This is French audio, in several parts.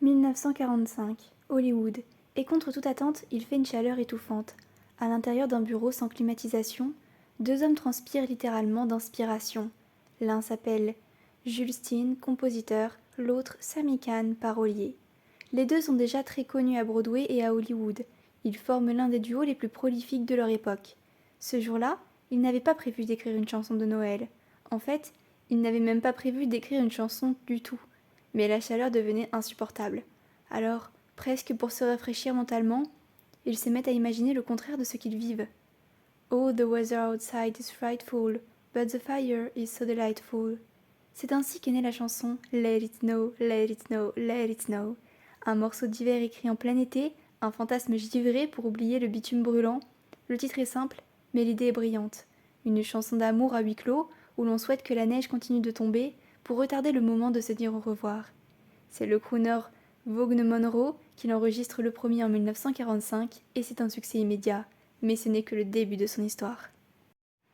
1945, Hollywood. Et contre toute attente, il fait une chaleur étouffante. À l'intérieur d'un bureau sans climatisation, deux hommes transpirent littéralement d'inspiration. L'un s'appelle Jules Steen, compositeur, l'autre Sammy Cahn, parolier. Les deux sont déjà très connus à Broadway et à Hollywood. Ils forment l'un des duos les plus prolifiques de leur époque. Ce jour-là, ils n'avaient pas prévu d'écrire une chanson de Noël. En fait, ils n'avaient même pas prévu d'écrire une chanson du tout. Mais la chaleur devenait insupportable. Alors, presque pour se rafraîchir mentalement, ils se mettent à imaginer le contraire de ce qu'ils vivent. Oh, the weather outside is frightful, but the fire is so delightful. C'est ainsi qu'est née la chanson Let it snow, let it snow, let it snow. Un morceau d'hiver écrit en plein été, un fantasme givré pour oublier le bitume brûlant. Le titre est simple, mais l'idée est brillante. Une chanson d'amour à huis clos, où l'on souhaite que la neige continue de tomber, pour retarder le moment de se dire au revoir. C'est le crooner Vaughn Monroe qui l'enregistre le premier en 1945 et c'est un succès immédiat, mais ce n'est que le début de son histoire.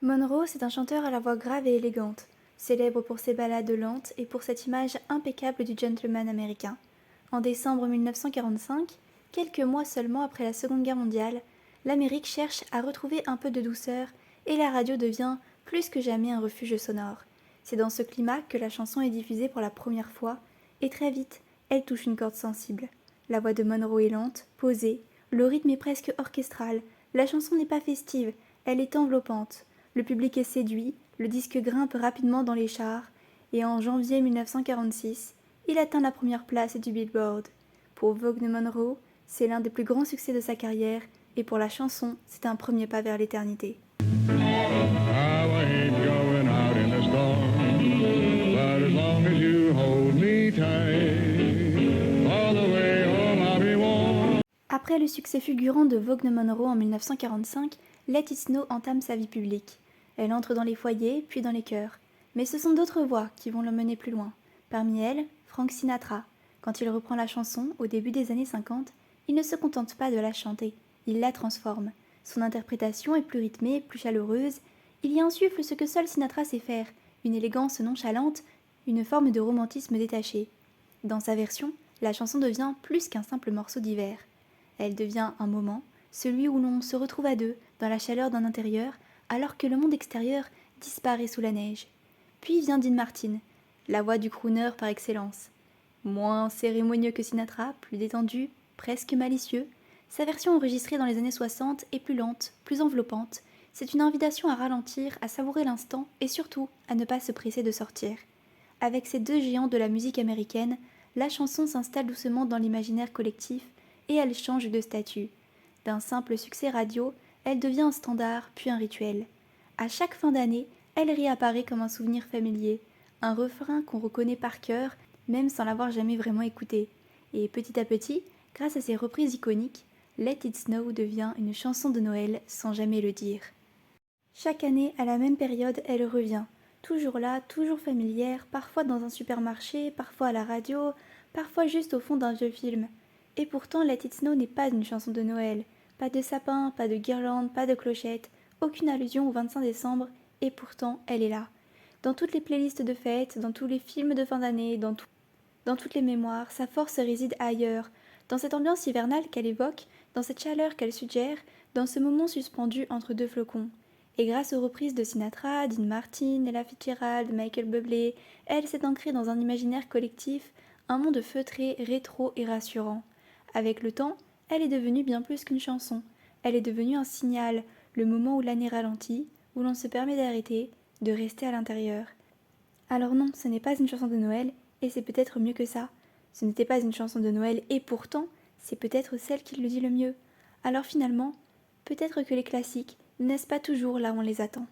Monroe, c'est un chanteur à la voix grave et élégante, célèbre pour ses ballades lentes et pour cette image impeccable du gentleman américain. En décembre 1945, quelques mois seulement après la Seconde Guerre mondiale, l'Amérique cherche à retrouver un peu de douceur et la radio devient plus que jamais un refuge sonore. C'est dans ce climat que la chanson est diffusée pour la première fois, et très vite, elle touche une corde sensible. La voix de Monroe est lente, posée, le rythme est presque orchestral, la chanson n'est pas festive, elle est enveloppante. Le public est séduit, le disque grimpe rapidement dans les charts, et en janvier 1946, il atteint la première place du Billboard. Pour Vaughn Monroe, c'est l'un des plus grands succès de sa carrière, et pour la chanson, c'est un premier pas vers l'éternité. Après le succès fulgurant de Vaughn Monroe en 1945, Let It Snow entame sa vie publique. Elle entre dans les foyers, puis dans les chœurs. Mais ce sont d'autres voix qui vont l'emmener plus loin. Parmi elles, Frank Sinatra. Quand il reprend la chanson, au début des années 50, il ne se contente pas de la chanter, il la transforme. Son interprétation est plus rythmée, plus chaleureuse. Il y insuffle ce que seul Sinatra sait faire, une élégance nonchalante, une forme de romantisme détaché. Dans sa version, la chanson devient plus qu'un simple morceau d'hiver. Elle devient un moment, celui où l'on se retrouve à deux, dans la chaleur d'un intérieur, alors que le monde extérieur disparaît sous la neige. Puis vient Dean Martin, la voix du crooner par excellence. Moins cérémonieux que Sinatra, plus détendu, presque malicieux, sa version enregistrée dans les années 60 est plus lente, plus enveloppante. C'est une invitation à ralentir, à savourer l'instant et surtout à ne pas se presser de sortir. Avec ces deux géants de la musique américaine, la chanson s'installe doucement dans l'imaginaire collectif et elle change de statut. D'un simple succès radio, elle devient un standard puis un rituel. À chaque fin d'année, elle réapparaît comme un souvenir familier, un refrain qu'on reconnaît par cœur, même sans l'avoir jamais vraiment écouté. Et petit à petit, grâce à ses reprises iconiques, Let It Snow devient une chanson de Noël sans jamais le dire. Chaque année, à la même période, elle revient. Toujours là, toujours familière, parfois dans un supermarché, parfois à la radio, parfois juste au fond d'un vieux film. Et pourtant, Let It Snow n'est pas une chanson de Noël. Pas de sapin, pas de guirlande, pas de clochette, aucune allusion au 25 décembre, et pourtant, elle est là. Dans toutes les playlists de fêtes, dans tous les films de fin d'année, dans toutes les mémoires, sa force réside ailleurs, dans cette ambiance hivernale qu'elle évoque, dans cette chaleur qu'elle suggère, dans ce moment suspendu entre deux flocons. Et grâce aux reprises de Sinatra, Dean Martin, Ella Fitzgerald, Michael Bublé, elle s'est ancrée dans un imaginaire collectif, un monde feutré, rétro et rassurant. Avec le temps, elle est devenue bien plus qu'une chanson. Elle est devenue un signal, le moment où l'année ralentit, où l'on se permet d'arrêter, de rester à l'intérieur. Alors non, ce n'est pas une chanson de Noël, et c'est peut-être mieux que ça. Ce n'était pas une chanson de Noël, et pourtant, c'est peut-être celle qui le dit le mieux. Alors finalement, peut-être que les classiques, n'est-ce pas toujours là où on les attend ?